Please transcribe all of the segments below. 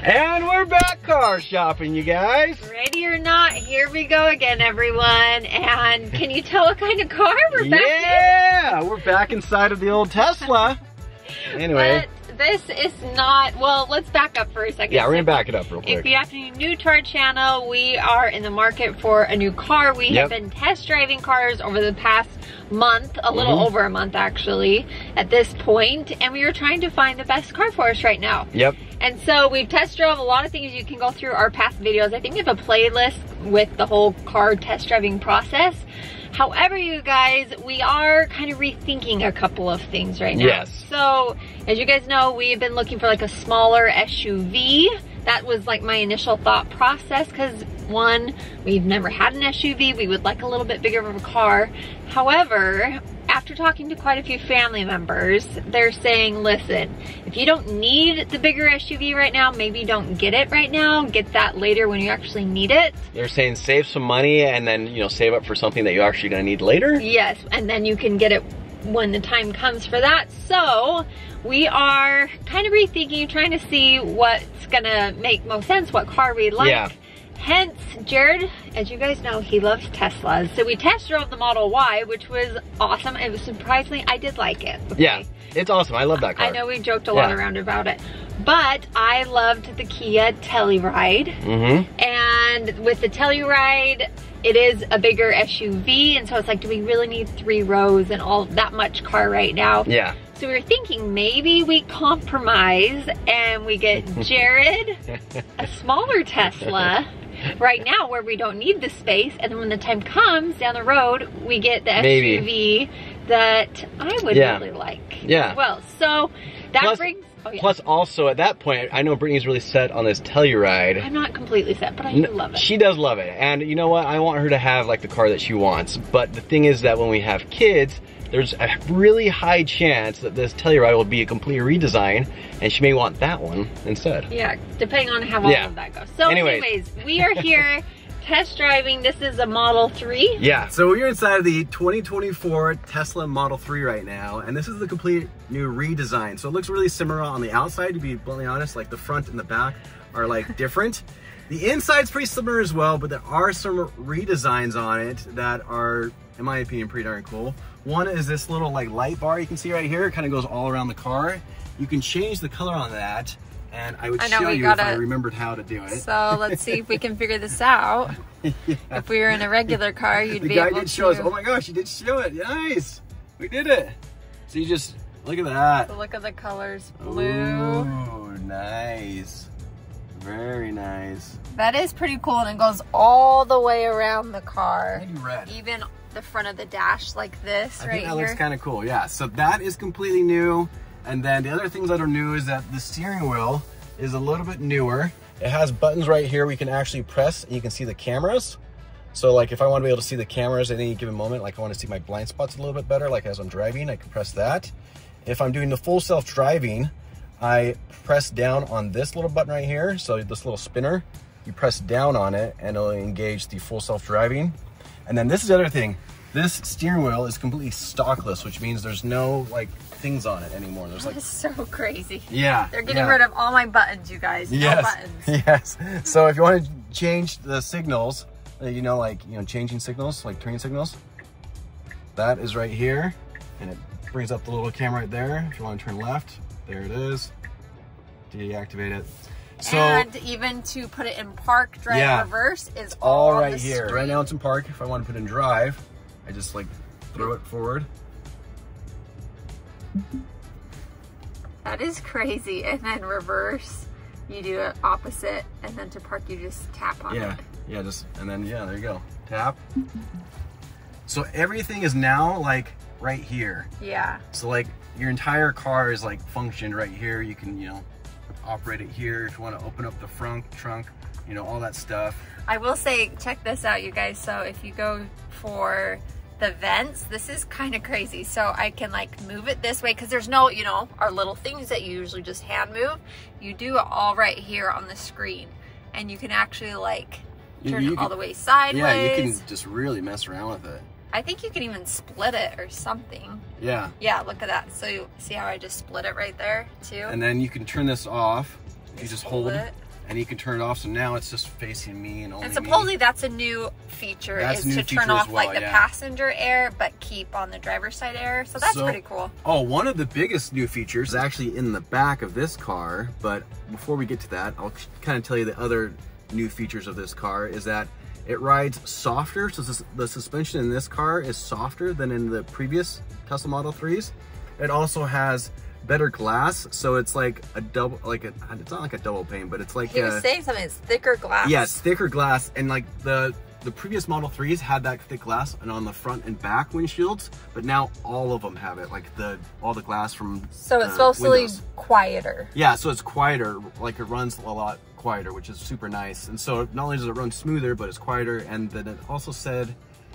And we're back car shopping, you guys. Ready or not, here we go again, everyone. And can you tell what kind of car we're back in? Yeah, we're back inside of the old Tesla. Anyway. But this is not, well, let's back up for a second. Yeah, we're gonna back it up real quick. If you have to be new to our channel, we are in the market for a new car. We have been test driving cars over the past month, a little over a month actually, at this point, and we were trying to find the best car for us right now. Yep. And so we've test drove a lot of things. You can go through our past videos. I think we have a playlist with the whole car test driving process. However, you guys, we are kind of rethinking a couple of things right now. Yes. So, as you guys know, we've been looking for like a smaller SUV. That was like my initial thought process because one, we've never had an SUV. We would like a little bit bigger of a car. However, after talking to quite a few family members, they're saying, listen, if you don't need the bigger SUV right now, maybe don't get it right now. Get that later when you actually need it. They're saying save some money and then, you know, save up for something that you're actually gonna need later. Yes, and then you can get it when the time comes for that. So we are kind of rethinking, trying to see what's gonna make most sense, what car we like. Yeah. Hence, Jared, as you guys know, he loves Teslas. So we test drove the Model Y, which was awesome. It was surprisingly, I did like it. Okay? Yeah, it's awesome. I love that car. I know we joked a lot around about it, but I loved the Kia Telluride. And with the Telluride, it is a bigger SUV, and so it's like, do we really need 3 rows and all that much car right now? Yeah. So we were thinking maybe we compromise and we get Jared a smaller Tesla right now where we don't need the space, and then when the time comes down the road, we get the SUV that I would really like as well. So that brings... Plus also at that point, I know Brittany's really set on this Telluride. I'm not completely set, but I do love it. She does love it. And you know what? I want her to have like the car that she wants. But the thing is that when we have kids, there's a really high chance that this Telluride will be a complete redesign, and she may want that one instead. Yeah, depending on how all of that goes. So anyways, we are here test driving. This is a Model 3. Yeah, so we're inside of the 2024 Tesla Model 3 right now, and this is the complete new redesign. So it looks really similar on the outside, to be bluntly honest. Like the front and the back are like different. The inside's pretty similar as well, but there are some redesigns on it that are, in my opinion, pretty darn cool. One is this little like light bar you can see right here. It kind of goes all around the car. You can change the color on that, and I would show you if I remembered how to do it. So let's see if we can figure this out. If we were in a regular car, you'd be able to... The guy did show us. Oh my gosh, he did show it. Nice. We did it. So you just, look at that. So look at the colors. Blue. Ooh, nice. Very nice. That is pretty cool, and it goes all the way around the car. Maybe red. Even the front of the dash like this I think that looks kind of cool. Yeah, so that is completely new. And then the other things that are new is that the steering wheel is a little bit newer. It has buttons right here we can actually press, and you can see the cameras. So like if I want to be able to see the cameras at any given moment, like I want to see my blind spots a little bit better, like as I'm driving, I can press that. If I'm doing the full self-driving, I press down on this little button right here. So this little spinner, you press down on it and it'll engage the full self-driving. And then this is the other thing. This steering wheel is completely stockless, which means there's no like things on it anymore. There's like... That's so crazy. Yeah. They're getting rid of all my buttons, you guys. Yes. No buttons. Yes. So if you want to change the signals, you know, like, you know, changing signals, like turning signals, that is right here. And it brings up the little camera right there. If you want to turn left, there it is. Deactivate it. So, and even to put it in park, drive, reverse is all right here. Right now it's in park. If I want to put in drive, I just like throw it forward. That is crazy. And then reverse, you do it opposite, and then to park you just tap on it. Yeah, just, and then there you go. Tap. So everything is now like right here. Yeah. So like your entire car is like functioned right here. You can, you know, operate it here if you want to open up the front trunk, you know, all that stuff. I will say, check this out, you guys. So if you go for the vents, this is kind of crazy. So I can like move it this way because there's no, you know, our little things that you usually just hand move. You do it all right here on the screen, and you can actually like turn it all the way sideways. Yeah, you can just really mess around with it. I think you can even split it or something. Yeah. Yeah, look at that. So you see how I just split it right there too? And then you can turn this off. You just hold it. and you can turn it off. So now it's just facing me and only And supposedly that's a new feature, is to turn off like the passenger air, but keep on the driver's side air. So that's pretty cool. Oh, one of the biggest new features is actually in the back of this car. But before we get to that, I'll kind of tell you the other new features of this car is that it rides softer. So the suspension in this car is softer than in the previous Tesla Model 3s. It also has better glass, so it's like a double, it's not like a double pane, but it's like he was saying something, it's thicker glass. Yeah, it's thicker glass, and like the previous Model 3s had that thick glass and on the front and back windshields, but now all of them have it, like all the glass from so it's supposedly quieter. Yeah, so it's quieter, like it runs a lot quieter, which is super nice. And so not only does it run smoother, but it's quieter. And then it also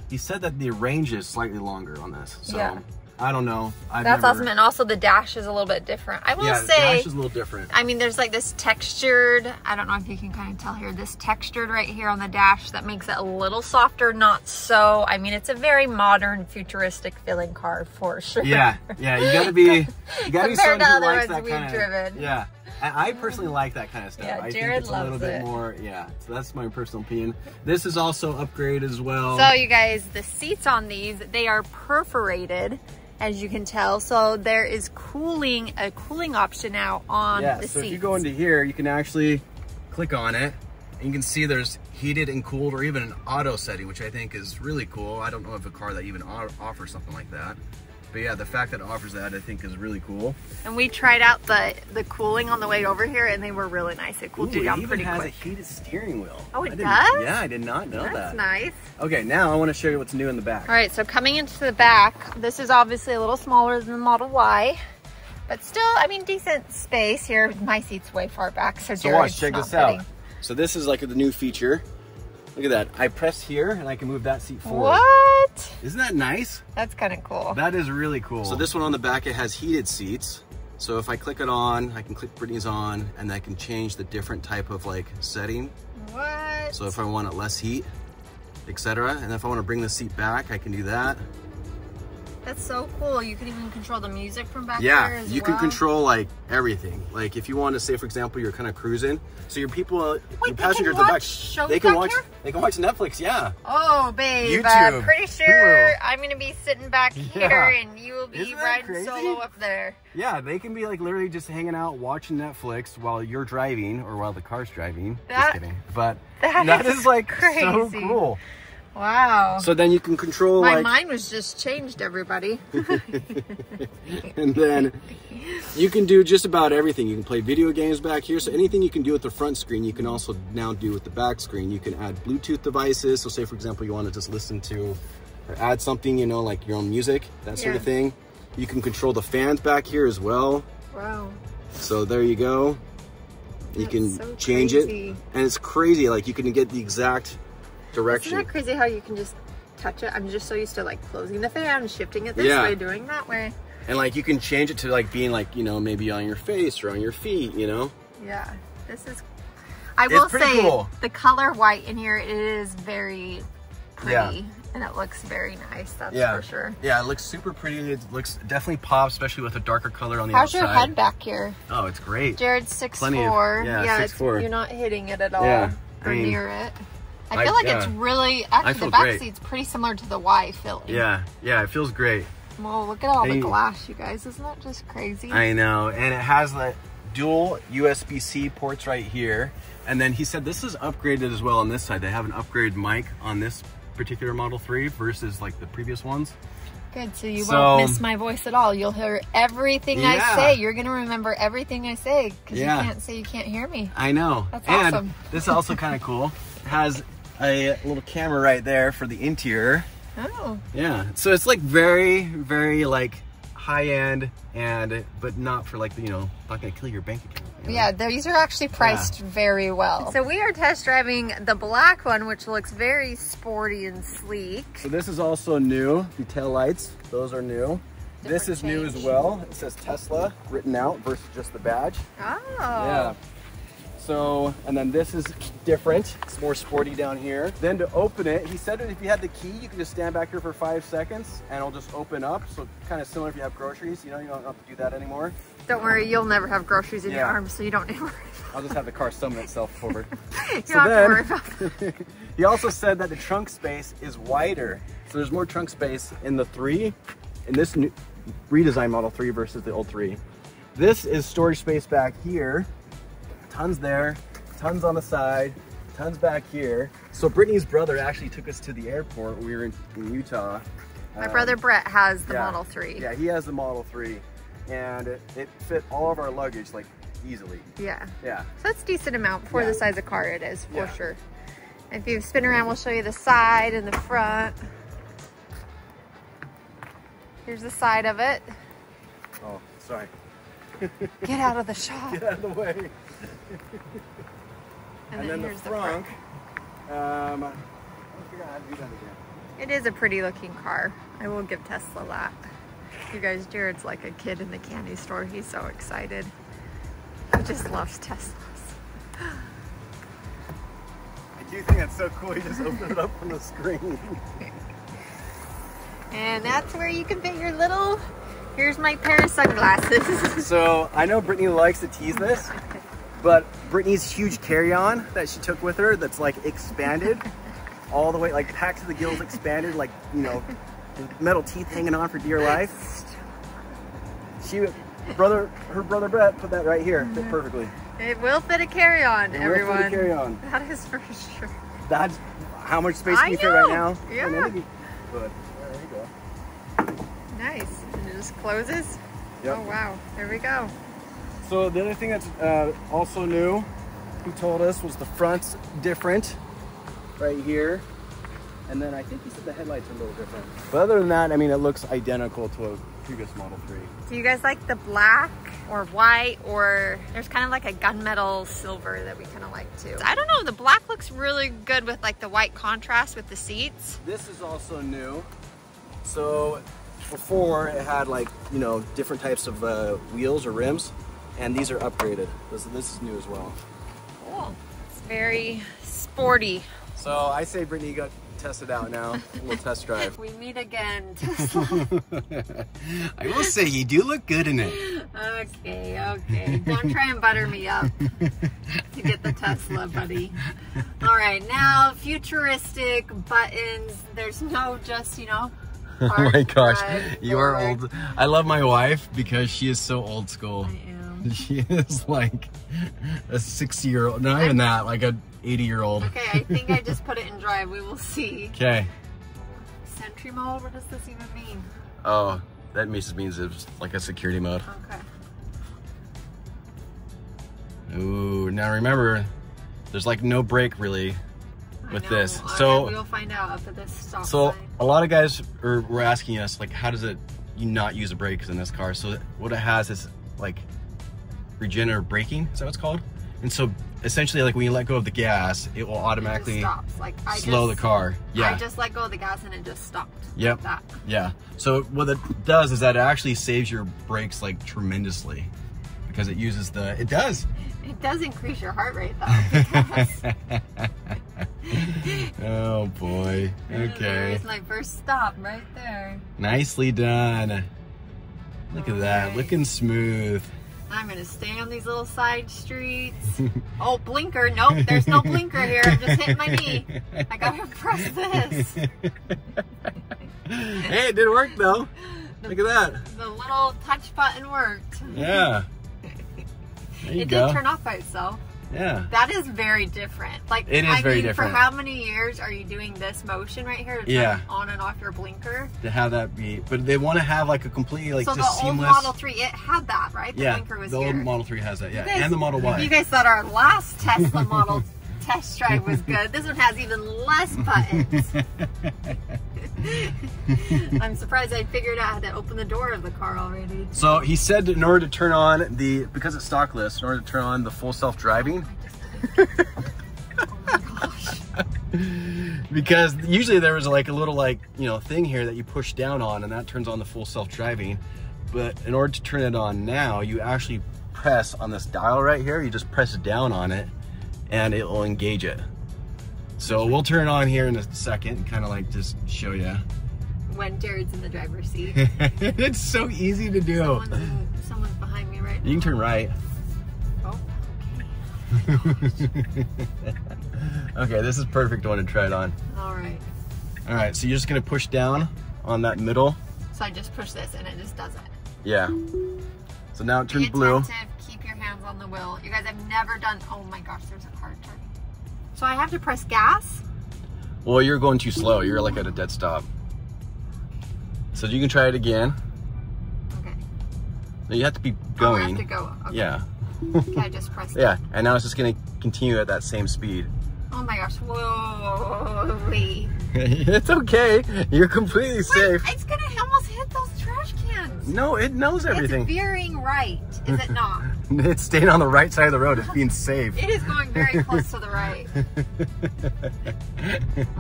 he said that the range is slightly longer on this. So yeah. I don't know. That's awesome. And also the dash is a little bit different. I will say, the dash is a little different. I mean, there's like this textured, I don't know if you can kind of tell here, this textured right here on the dash that makes it a little softer, not so. I mean, it's a very modern, futuristic feeling car for sure. Yeah, yeah, you gotta be someone who likes that kind of, driven. Yeah. I personally like that kind of stuff. Yeah, I Jared think it's a little bit more, so that's my personal opinion. This is also upgraded as well. So you guys, the seats on these, they are perforated, as you can tell. So there is a cooling option now on the seats. So if you go into here, you can actually click on it, and you can see there's heated and cooled, or even an auto setting, which I think is really cool. I don't know if a car that even offers something like that. But yeah, the fact that it offers that, I think, is really cool. And we tried out the cooling on the way over here, and they were really nice. It cooled you down pretty quick. It even has a heated steering wheel. Oh, it does? Yeah, I did not know that. That's nice. Okay, now I want to show you what's new in the back. All right, so coming into the back, this is obviously a little smaller than the Model Y, but still, I mean, decent space here. My seat's way far back, so watch, check this out. So this is like the new feature. Look at that. I press here and I can move that seat forward. What? Isn't that nice? That's kind of cool. That is really cool. So this one on the back, it has heated seats. So if I click it on, I can click Brittany's on, and I can change the different type of like setting. What? So if I want it less heat, etc. And if I want to bring the seat back, I can do that. That's so cool. You can even control the music from back there as well. Yeah, you can control like everything. Like if you want to say, for example, you're kind of cruising, so your people, your passengers in the back, they can watch Netflix. Yeah. Oh, babe, YouTube, I'm pretty sure Hulu. I'm gonna be sitting back here, and you will be riding solo up there. Yeah, they can be like literally just hanging out watching Netflix while you're driving or while the car's driving. Just kidding. But that is like crazy. So cool. Wow. So then you can control my mind was just changed, everybody. And then you can do just about everything. You can play video games back here. So anything you can do with the front screen, you can also now do with the back screen. You can add Bluetooth devices. So say, for example, you want to just listen to or add something, you know, like your own music, that sort of thing. You can control the fans back here as well. Wow. So there you go. You can change it. And it's crazy. Like you can get the exact direction. Isn't that crazy how you can just touch it? I'm just so used to like closing the fan, shifting it this way, doing that way. And like you can change it to like being like, you know, maybe on your face or on your feet, you know? Yeah, this is, I will say cool. The color white in here, it is very pretty and it looks very nice, that's for sure. Yeah, it looks super pretty. It looks definitely pops, especially with a darker color on the outside. How's your head back here? Oh, it's great. Jared's 6'4". Yeah, 6'4". You're not hitting it at all or near it. I feel like it's really, actually the back seat's pretty similar to the Y feeling. Yeah, it feels great. Well, look at all the glass, you guys. Isn't that just crazy? I know, and it has the dual USB-C ports right here. And then he said this is upgraded as well on this side. They have an upgraded mic on this particular Model 3 versus like the previous ones. Good, so you won't miss my voice at all. You'll hear everything I say. You're going to remember everything I say because you can't say you can't hear me. I know. That's awesome. And this is also kind of cool. It has a little camera right there for the interior. Oh. Yeah. So it's like very, very like high end but not for like, you know, not gonna kill your bank account. You know? Yeah, these are actually priced very well. So we are test driving the black one, which looks very sporty and sleek. So this is also new. The tail lights, those are new. This is new as well. It says Tesla written out versus just the badge. Oh. Yeah. So, and then this is different. It's more sporty down here. Then to open it, he said that if you had the key, you can just stand back here for 5 seconds and it'll just open up. So kind of similar if you have groceries, you know, you don't have to do that anymore. Don't worry, you'll never have groceries in your arms, so you don't need to worry. I'll just have the car summon itself forward. You don't have to worry about it. He also said that the trunk space is wider. So there's more trunk space in the 3, in this new redesigned Model 3 versus the old 3. This is storage space back here. Tons there, tons on the side, tons back here. So Brittany's brother actually took us to the airport when we were in Utah. My brother Brett has the Model 3. Yeah, he has the Model 3. And it fit all of our luggage like easily. Yeah. Yeah. So that's a decent amount for the size of car it is, for sure. If you spin around, we'll show you the side and the front. Here's the side of it. Oh, sorry. Get out of the shot. Get out of the way. and then the front. I don't figure out how to do that again. It is a pretty looking car. I will give Tesla that. You guys, Jared's like a kid in the candy store. He's so excited. He just loves Teslas. I do think that's so cool. You just open it up on the screen. And that's where you can fit your little, here's my pair of sunglasses. So I know Brittany likes to tease this, but Brittany's huge carry-on that she took with her that's like expanded all the way, like packed to the gills, expanded, like, you know, metal teeth hanging on for dear life. Her brother Brett put that right here, fit perfectly. It will fit a carry-on, everyone. Will fit a carry-on. That is for sure. That's how much space can you fit right now? Yeah. Good. There you go. Nice. And it just closes. Yep. Oh wow. There we go. So the other thing that's also new, he told us, was the front's different right here. And then I think he said the headlights are a little different. But other than that, I mean, it looks identical to a previous Model 3. Do you guys like the black or white, or there's kind of like a gunmetal silver that we kind of like too? I don't know, the black looks really good with like the white contrast with the seats. This is also new. So before it had like, you know, different types of wheels or rims, and these are upgraded. This is new as well. Cool. It's very sporty. So I say Brittany got tested out now. A little test drive. We meet again, Tesla. I will say you do look good in it. Okay. Don't try and butter me up to get the Tesla, buddy. All right, now futuristic buttons. There's no just, you know, oh my gosh, you are old. I love my wife because she is so old school. I am. She is like a 60-year-old, not even that, like a 80-year-old. Okay, I think I just put it in drive. We will see. Okay. Sentry mode? What does this even mean? Oh, that means it's like a security mode. Okay. Ooh, now remember, there's like no brake really with this. So we'll find out after this stop So sign. A lot of guys were asking us, like, how does you not use the brakes in this car? So what it has is like regenerative braking, is that what it's called? And so essentially, like when you let go of the gas, it will automatically slow the car. Yeah. I just let go of the gas and it just stopped. Yep. Like that. Yeah. So what it does is that it actually saves your brakes like tremendously because it uses it does. It does increase your heart rate though. Oh boy. Okay. There's my first stop right there. Nicely done. Look at that. Looking smooth. I'm gonna stay on these little side streets. Oh, blinker. Nope, there's no blinker here. I'm just hitting my knee. I gotta press this. Hey, it did work though. Look at that. The little touch button worked. Yeah. There you it go. did turn off by itself. Yeah. That is very different. Like, it is very different. For how many years are you doing this motion right here to turn on and off your blinker? To have that be, but they want to have like a completely like so just seamless. So the old Model 3, it had that, right? The blinker was here. The old Model 3 has that, yeah. And the Model Y. You guys thought our last Tesla Model test drive was good. This one has even less buttons. I'm surprised I figured out how to open the door of the car already. So he said in order to turn on because it's stockless, in order to turn on the full self-driving. Oh my gosh. Because usually there was like a little thing here that you push down on and that turns on the full self-driving. But in order to turn it on now, you actually press on this dial right here. You just press down on it and it will engage it. So we'll turn it on here in a second and kind of like just show you. when Jared's in the driver's seat. It's so easy to do. Someone's behind me right now. You can turn right. Oh, okay. Okay, this is perfect one to try it on. All right. All right, so you're just gonna push down on that middle. So I just push this and it just does it. Yeah. So now it turns Be blue. attentive, keep your hands on the wheel. You guys have never done, oh my gosh, there's a car turning. So I have to press gas? Well, you're going too slow. You're like at a dead stop. So you can try it again. Okay. No, you have to be Oh, I going. have to go. Okay. Yeah. Okay, I just pressed it. Yeah, and now it's just gonna continue at that same speed. Oh my gosh, whoa, wait. It's okay. You're completely safe. Wait, it's gonna almost hit those trash cans. No, it knows everything. It's veering right, is it not? It's staying on the right side of the road. It's being safe. It is going very close to the right.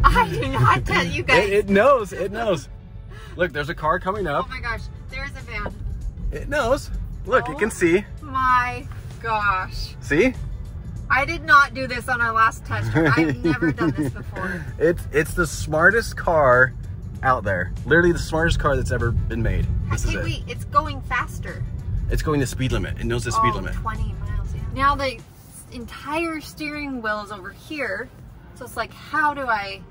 I do not tell you guys. It knows. It knows. Look, there's a car coming up. Oh my gosh, there's a van. It knows. Look, it can see. My gosh. See? I did not do this on our last test drive. I've never done this before. It's the smartest car out there. Literally the smartest car that's ever been made. This is it. Wait, it's going faster. It's going the speed limit. It knows the speed limit. 20 miles, yeah. Now the entire steering wheel is over here. So it's like, how do I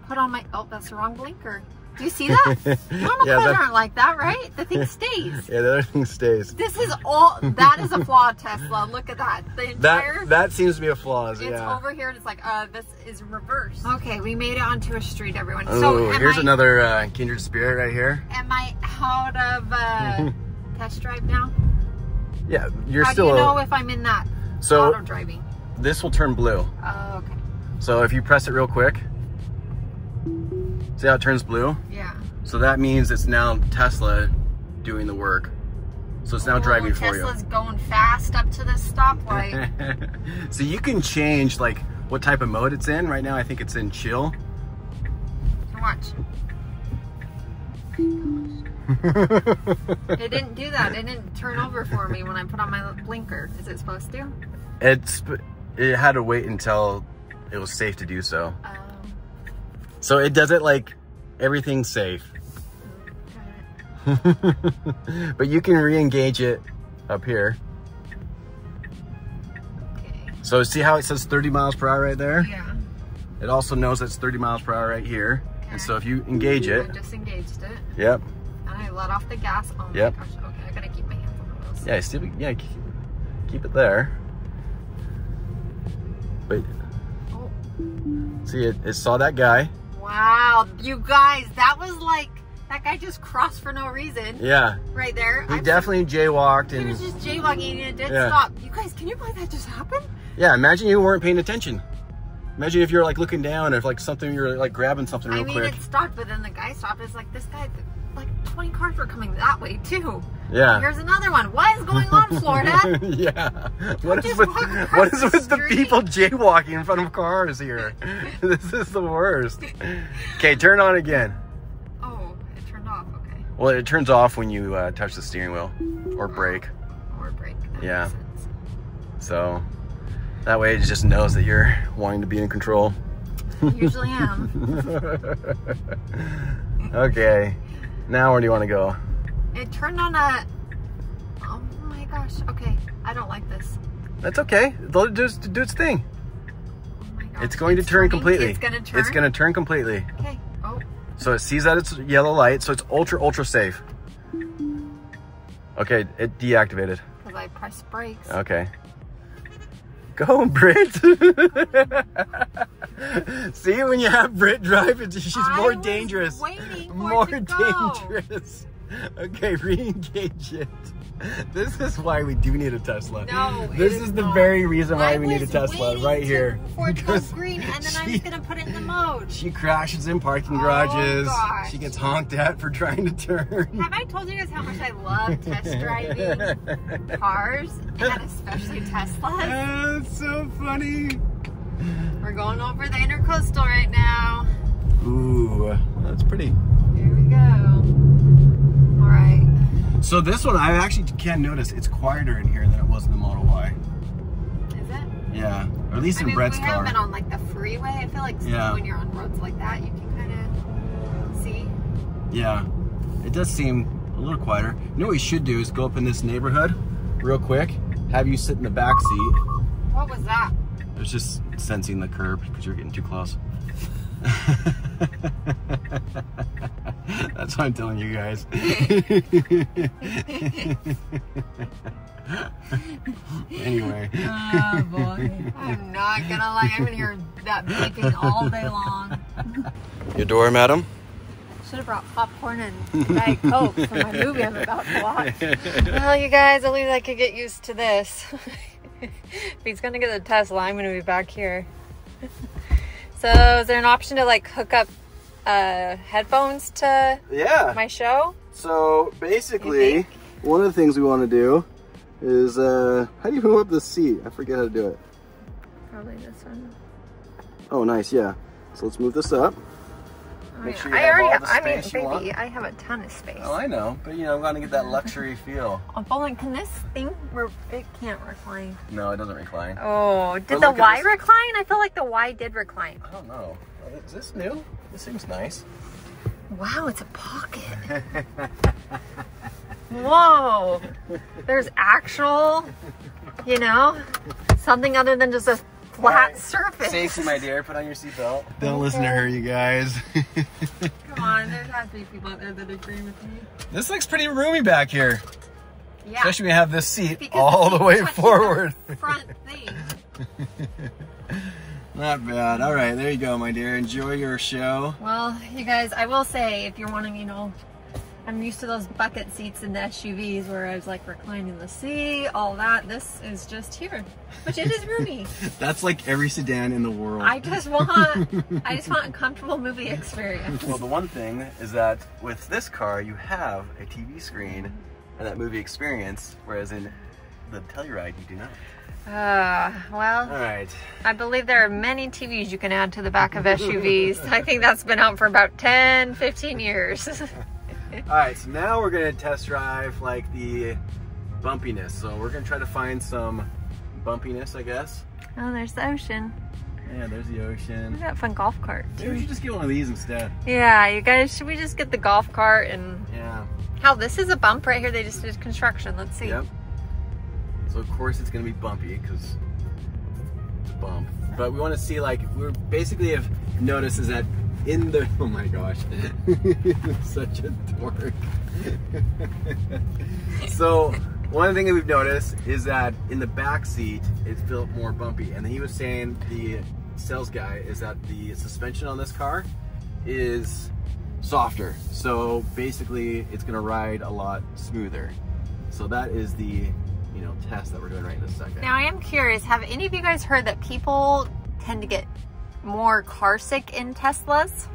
put on my, oh, that's the wrong blinker. Do you see that? Normal cars aren't like that, right? The thing stays. Yeah, the other thing stays. This is all, that is a flaw, Tesla. Look at that. The entire, that seems to be a flaw, it's yeah. over here and it's like, this is reversed. Okay, we made it onto a street, everyone. Ooh, so here's another kindred spirit right here. Am I out of test drive now? Yeah, you're How still. do you know if I'm in that auto driving? This will turn blue. Oh, okay. So if you press it real quick, see how it turns blue? Yeah. So that means it's now Tesla doing the work. So it's now driving for you. Tesla's going fast up to the stoplight. So you can change like what type of mode it's in. Right now I think it's in chill. Watch. It didn't do that. It didn't turn over for me when I put on my blinker. Is it supposed to? It had to wait until it was safe to do so. So it does it like everything's safe. But you can re-engage it up here. Okay. So see how it says 30 miles per hour right there? Yeah. It also knows it's 30 miles per hour right here. Okay. And so if you engage it. I just engaged it. Yep. And I let off the gas. Oh my yep. gosh. Okay, I gotta keep my hands on the wheels. Yeah, still, yeah, keep it there. But see, it saw that guy. Wow, you guys, that was like, that guy just crossed for no reason. Yeah. Right there. He definitely jaywalked. He was just jaywalking and it didn't stop. You guys, can you believe that just happened? Yeah, imagine you weren't paying attention. Imagine if you're like looking down, if like something, you're like grabbing something real quick. It stopped, but then the guy stopped. It's like, this guy, like 20 cars were coming that way too. Yeah. Here's another one. What is going on, Florida? Yeah. What is with the people jaywalking in front of cars here? This is the worst. Okay, turn on again. Oh, it turned off. Okay. Well, it turns off when you touch the steering wheel or brake. Or brake. Yeah. So that way it just knows that you're wanting to be in control. I usually am. Okay. Now where do you want to go? It turned on a... Oh my gosh. Okay. I don't like this. That's okay. Let it just do its thing. Oh my gosh. It's going to turn completely. It's going to turn? It's going to turn completely. Okay. Oh. So it sees that it's yellow light, so it's ultra safe. Okay, it deactivated. Because I pressed brakes. Okay. Go, Britt. See, when you have Britt drive, she's more dangerous. More dangerous. Okay, re-engage it. This is why we do need a Tesla. No, this is the very reason why we need a Tesla right here. Before it goes green, and then I'm just gonna put it in the mode. She crashes in parking garages. Gosh. She gets honked at for trying to turn. Have I told you guys how much I love test driving cars, and especially Teslas? That's so funny. We're going over the intercoastal right now. Ooh, that's pretty. Here we go. All right. So this one, I actually can notice it's quieter in here than it was in the Model Y. Is it? Yeah, or at least in Brett's car. We haven't been on like the freeway. I feel like when you're on roads like that, you can kind of see. Yeah, it does seem a little quieter. You know what we should do is go up in this neighborhood real quick, have you sit in the back seat. What was that? I was just sensing the curb because you're getting too close. That's what I'm telling you guys. Anyway. Oh boy. I'm not gonna lie, I'm gonna hear that beeping all day long. Your door, madam? Should have brought popcorn and Diet Coke for my movie I'm about to watch. Well, you guys, at least I could get used to this. If he's gonna get the Tesla, I'm gonna be back here. So, is there an option to like hook up headphones to my show? So basically, one of the things we want to do is how do you move up the seat? I forget how to do it. Probably this one. Oh, nice, yeah. So let's move this up. Make sure you have all the space you want. I have a ton of space. Oh, I know, but you know, I'm gonna get that luxury feel. Oh, but can this thing, it can't recline? No, it doesn't recline. Oh, did the Y recline? I feel like the Y did recline. I don't know. Is this new? This seems nice. Wow, it's a pocket. Whoa. There's actual, you know, something other than just a flat surface. Safety, my dear. Put on your seatbelt. Don't listen to her, you guys. Come on, there has to be people out there that agree with me. This looks pretty roomy back here. Yeah. Especially when you have this seat all the way forward. Front thing. Not bad. All right, there you go, my dear. Enjoy your show. Well, you guys, I will say, if you're wanting, you know, I'm used to those bucket seats in the SUVs where I was like reclining the seat, all that. This is just here, which it is roomy. That's like every sedan in the world. I just want a comfortable movie experience. Well, the one thing is that with this car, you have a TV screen and that movie experience, whereas in the Telluride, you do not. Well, all right. I believe there are many TVs you can add to the back of SUVs. I think that's been out for about 10, 15 years. All right, so now we're gonna test drive like the bumpiness. So we're gonna try to find some bumpiness, I guess. Oh, there's the ocean. Yeah, there's the ocean. We got a fun golf cart too. Maybe we should just get one of these instead. Yeah, you guys, should we just get the golf cart and... Yeah. How, this is a bump right here. They just did construction. Let's see. Yep. So of course it's gonna be bumpy because it's a bump. But we want to see, like, we basically have noticed is that in the, oh my gosh, such a dork. So one of the things that we've noticed is that in the back seat it felt more bumpy, and he was saying, the sales guy, is that the suspension on this car is softer, so basically it's gonna ride a lot smoother. So that is the, you know, test that we're doing right in this second. Now I am curious, have any of you guys heard that people tend to get more car sick in Teslas?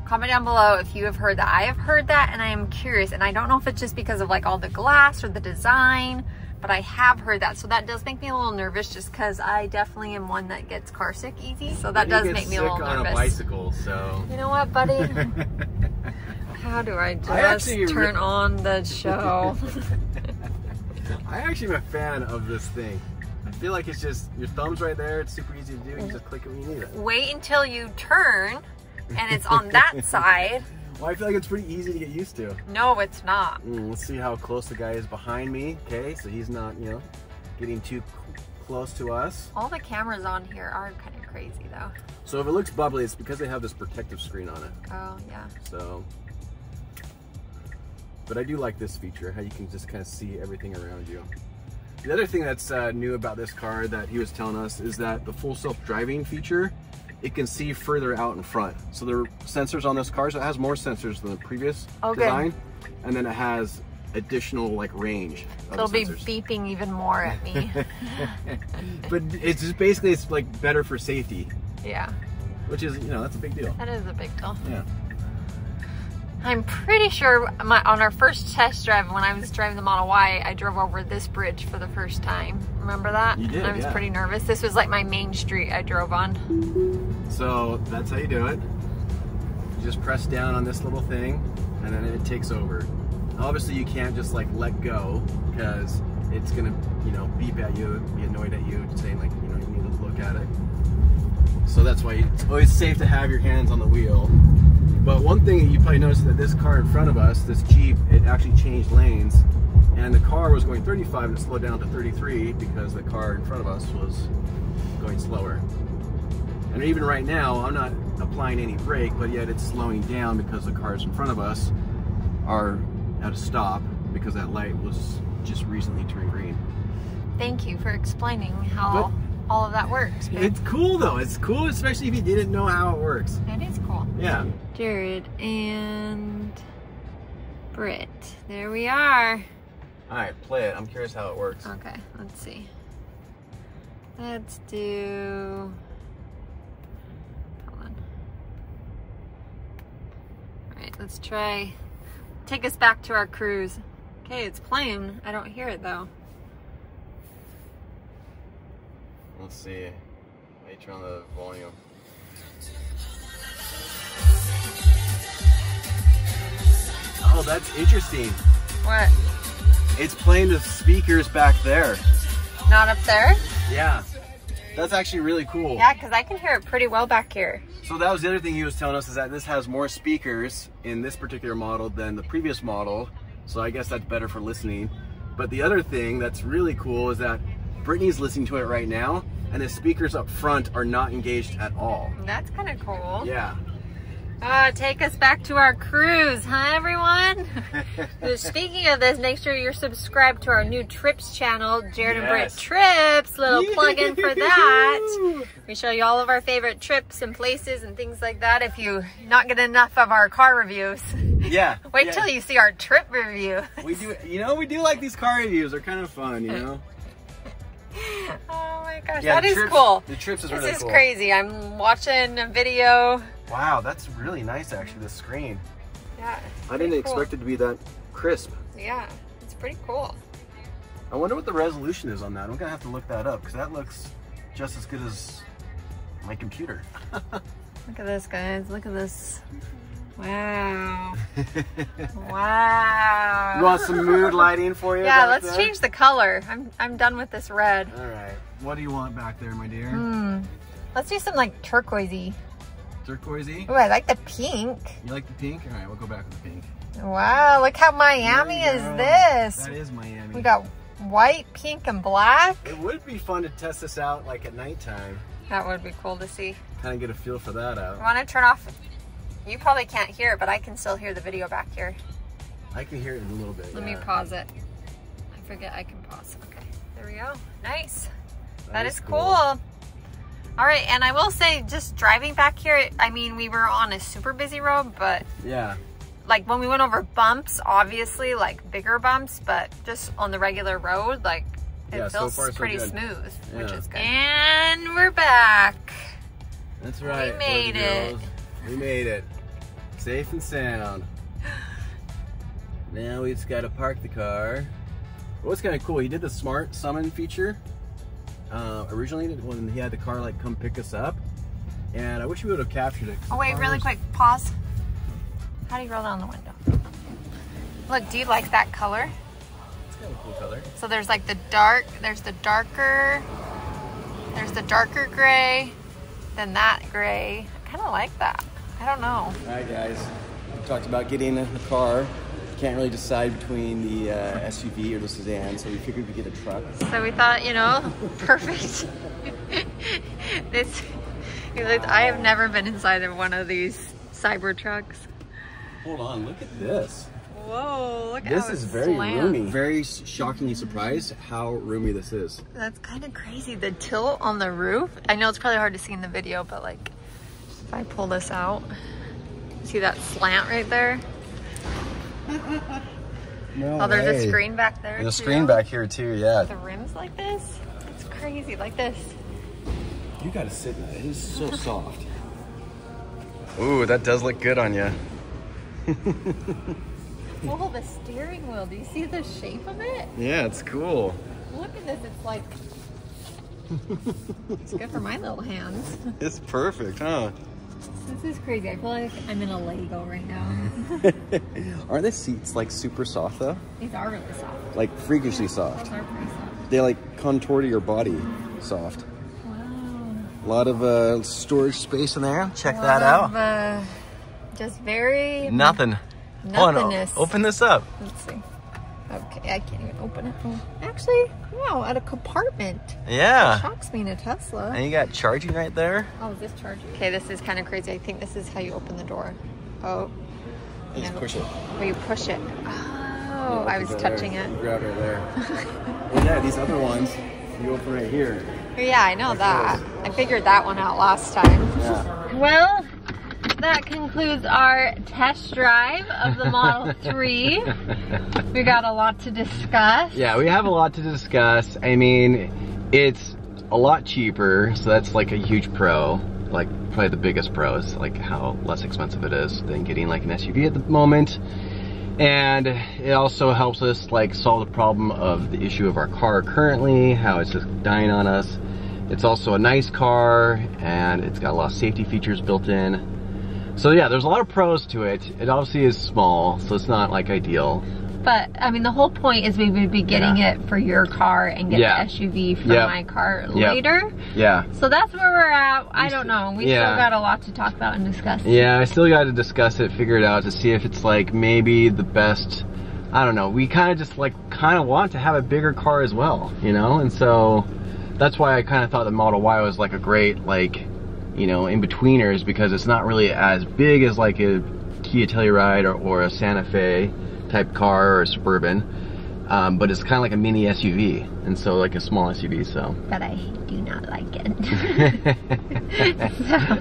Comment down below if you have heard that. I have heard that, and I am curious, and I don't know if it's just because of like all the glass or the design, but I have heard that. So that does make me a little nervous, just because I definitely am one that gets car sick easy. So that does make me a little nervous. On a bicycle, so. You know what, buddy? How do I just turn on the show? I actually am a fan of this thing. I feel like it's just, your thumb's right there, it's super easy to do, you just click it when you need it. Wait until you turn and it's on that side. Well, I feel like it's pretty easy to get used to. No, it's not. Let's see how close the guy is behind me. Okay, so he's not, you know, getting too close to us. All the cameras on here are kind of crazy though. So if it looks bubbly, it's because they have this protective screen on it. Oh, yeah. So, but I do like this feature, how you can just kind of see everything around you. The other thing that's new about this car that he was telling us is that the full self-driving feature, it can see further out in front. So there are sensors on this car, so it has more sensors than the previous design. And then it has additional like range. It'll be beeping even more at me. But it's just basically, it's like better for safety. Yeah. Which is, you know, that's a big deal. That is a big deal. Yeah. I'm pretty sure on our first test drive, when I was driving the Model Y, I drove over this bridge for the first time. Remember that? You did, I was pretty nervous. This was like my main street I drove on. So that's how you do it. You just press down on this little thing, and then it takes over. Obviously, you can't just like let go, because it's gonna, you know, beep at you, be annoyed at you, saying like, you know, you need to look at it. So that's why it's always safe to have your hands on the wheel. But one thing you probably noticed that this car in front of us, this Jeep, it actually changed lanes, and the car was going 35 and it slowed down to 33 because the car in front of us was going slower. And even right now, I'm not applying any brake, but yet it's slowing down because the cars in front of us are at a stop because that light was just recently turned green. Thank you for explaining how all of that works. It's cool though. It's cool, especially if you didn't know how it works. It is cool. Yeah. Jared and Britt. There we are. All right, play it. I'm curious how it works. Okay, let's see. Let's do... Come on. All right, let's try. Take us back to our cruise. Okay, it's playing. I don't hear it though. Let's see. Let me turn on the volume. Oh, that's interesting. What? It's playing the speakers back there. Not up there? Yeah. That's actually really cool. Yeah, because I can hear it pretty well back here. So that was the other thing he was telling us, is that this has more speakers in this particular model than the previous model. So I guess that's better for listening. But the other thing that's really cool is that Brittany's listening to it right now, and the speakers up front are not engaged at all. That's kind of cool. Yeah. Take us back to our cruise, huh, everyone? Speaking of this, make sure you're subscribed to our new Trips channel, Jared and Britt Trips. Little plug-in for that. We show you all of our favorite trips and places and things like that. If you not get enough of our car reviews, wait till you see our trip review. We do, we do like these car reviews. They're kind of fun, you know. Oh my gosh, that is cool. The Trips is really cool. This is crazy. I'm watching a video. Wow, that's really nice actually, the screen. Yeah. I didn't expect it to be that crisp. Yeah, it's pretty cool. I wonder what the resolution is on that. I'm gonna have to look that up because that looks just as good as my computer. Look at this, guys. Look at this. Wow. Wow. You want some mood lighting for you? Yeah, let's change the color. I'm done with this red. All right. What do you want back there, my dear? Let's do some like turquoisey. Turquoisey? Oh, I like the pink. You like the pink? All right, we'll go back with the pink. Wow, look how Miami is this. That is Miami. We got white, pink, and black. It would be fun to test this out like at nighttime. That would be cool to see. Kind of get a feel for that out. I want to turn off. You probably can't hear it, but I can still hear the video back here. I can hear it in a little bit. Let me pause it. I forget I can pause. Okay, there we go. Nice. That is cool. All right, and I will say, just driving back here, I mean, we were on a super busy road, but yeah, like when we went over bumps, obviously like bigger bumps, but just on the regular road, like it feels so pretty smooth, which is good. And we're back. That's right. We made it. We made it. Safe and sound. Now we just got to park the car. What's kind of cool, he did the smart summon feature originally when he had the car like come pick us up, and I wish we would have captured it. Oh wait, really quick, pause. How do you roll down the window? Look, do you like that color? It's kind of a cool color. So there's like the dark, there's the darker gray, then that gray. I kind of like that. I don't know. All right, guys. We talked about getting a car. Can't really decide between the SUV or the sedan, so we figured we'd get a truck. So we thought, perfect. I have never been inside of one of these cyber trucks. Hold on, look at this. Whoa, look at this is very roomy. Very shockingly surprised how roomy this is. That's kind of crazy. The tilt on the roof. I know it's probably hard to see in the video, but like if I pull this out, see that slant right there? No oh, there's a screen back there. There's a screen back here too, yeah. The rims like this? It's crazy, like this. You gotta sit in it. It is so soft. Ooh, that does look good on you. Oh, the steering wheel. Do you see the shape of it? Yeah, it's cool. Look at this. It's like... it's good for my little hands. It's perfect, huh? This is crazy. I feel like I'm in a Lego right now. Aren't the seats like super soft though? These are really soft. Like freakishly soft. Those are pretty soft. They like contour to your body soft. Wow. A lot of storage space in there. Check that out. Just very... Nothing. Nothingness. Oh, no. Open this up. Let's see. Okay, I can't even open it. Oh, actually, wow, at a compartment. Yeah. That shocks me in a Tesla. And you got charging right there. Oh, is this charging? Okay, this is kind of crazy. I think this is how you open the door. Oh. You just push it. Oh, you push it. Oh, I was touching it. You grab it there. And yeah, these other ones, you open right here. Yeah, I know that. I figured that one out last time. Yeah. Well, that concludes our test drive of the Model 3. We got a lot to discuss. Yeah, we have a lot to discuss. I mean, it's a lot cheaper, so that's like a huge pro. Like, probably the biggest pro is like how less expensive it is than getting like an SUV at the moment. And it also helps us like solve the problem of the issue of our car currently, how it's just dying on us. It's also a nice car, and it's got a lot of safety features built in. So yeah, there's a lot of pros to it. It obviously is small, so it's not like ideal. But I mean, the whole point is we would be getting it for your car and get the SUV for my car later. Yeah. So that's where we're at. I don't know. We still got a lot to talk about and discuss. Yeah, I still got to discuss it, figure it out to see if it's like maybe the best. I don't know. We kind of just like want to have a bigger car as well, you know? And so that's why I kind of thought the Model Y was like a great like, you know, in-betweeners, because it's not really as big as like a Kia Telluride or a Santa Fe type car or a Suburban, but it's kind of like a mini SUV, and so like a small SUV, so. But I do not like it. So,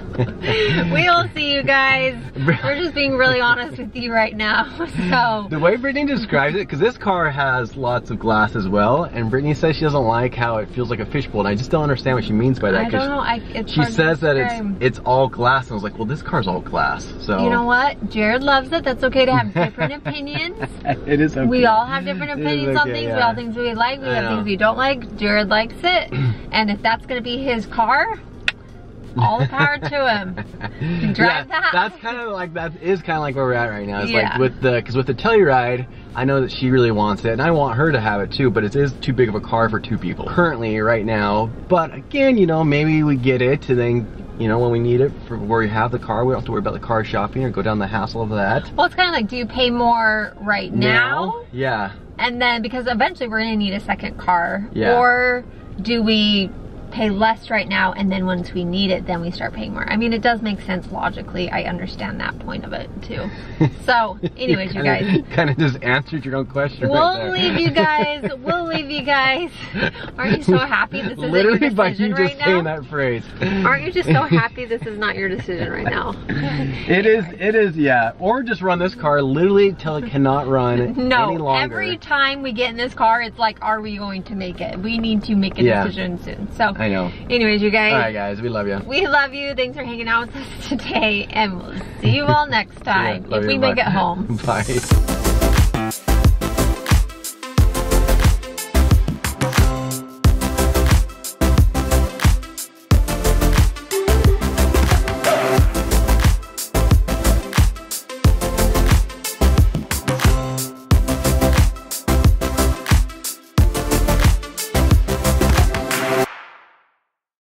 we'll see you guys. We're just being really honest with you right now, so. The way Brittany describes it, because this car has lots of glass as well, and Brittany says she doesn't like how it feels like a fishbowl, and I just don't understand what she means by that. I don't know, she says that it's all glass, and I was like, well, this car's all glass, so. You know what? Jared loves it. That's okay to have different opinions. It is okay. We all have different opinions on things. We all have things we like. We have things we don't like. Jared likes it. And if that's going to be his car, all the power to him. Drive that. That's kind of like, that is kind of like where we're at right now. It's like with the Telluride, I know that she really wants it, and I want her to have it too, but it is too big of a car for two people currently right now. But again, you know, maybe we get it, and then, you know, when we need it for where we have the car, we don't have to worry about the car shopping or go down the hassle of that. Well, it's kind of like, do you pay more right now? Yeah. And then, because eventually we're going to need a second car. Yeah. Or do we pay less right now, and then once we need it, then we start paying more? I mean, it does make sense logically. I understand that point of it too. So, anyways, you guys. Kind of just answered your own question. We'll leave you guys. We'll leave you guys. Aren't you so happy this isn't your decision by you right just now? saying that phrase. Aren't you just so happy this is not your decision right now? It is, yeah. Or just run this car literally till it cannot run any longer. No, every time we get in this car, it's like, are we going to make it? We need to make a decision soon. So. I know. Anyways, you guys. All right, guys. We love you. We love you. Thanks for hanging out with us today, and we'll see you all next time if we make it home. Bye.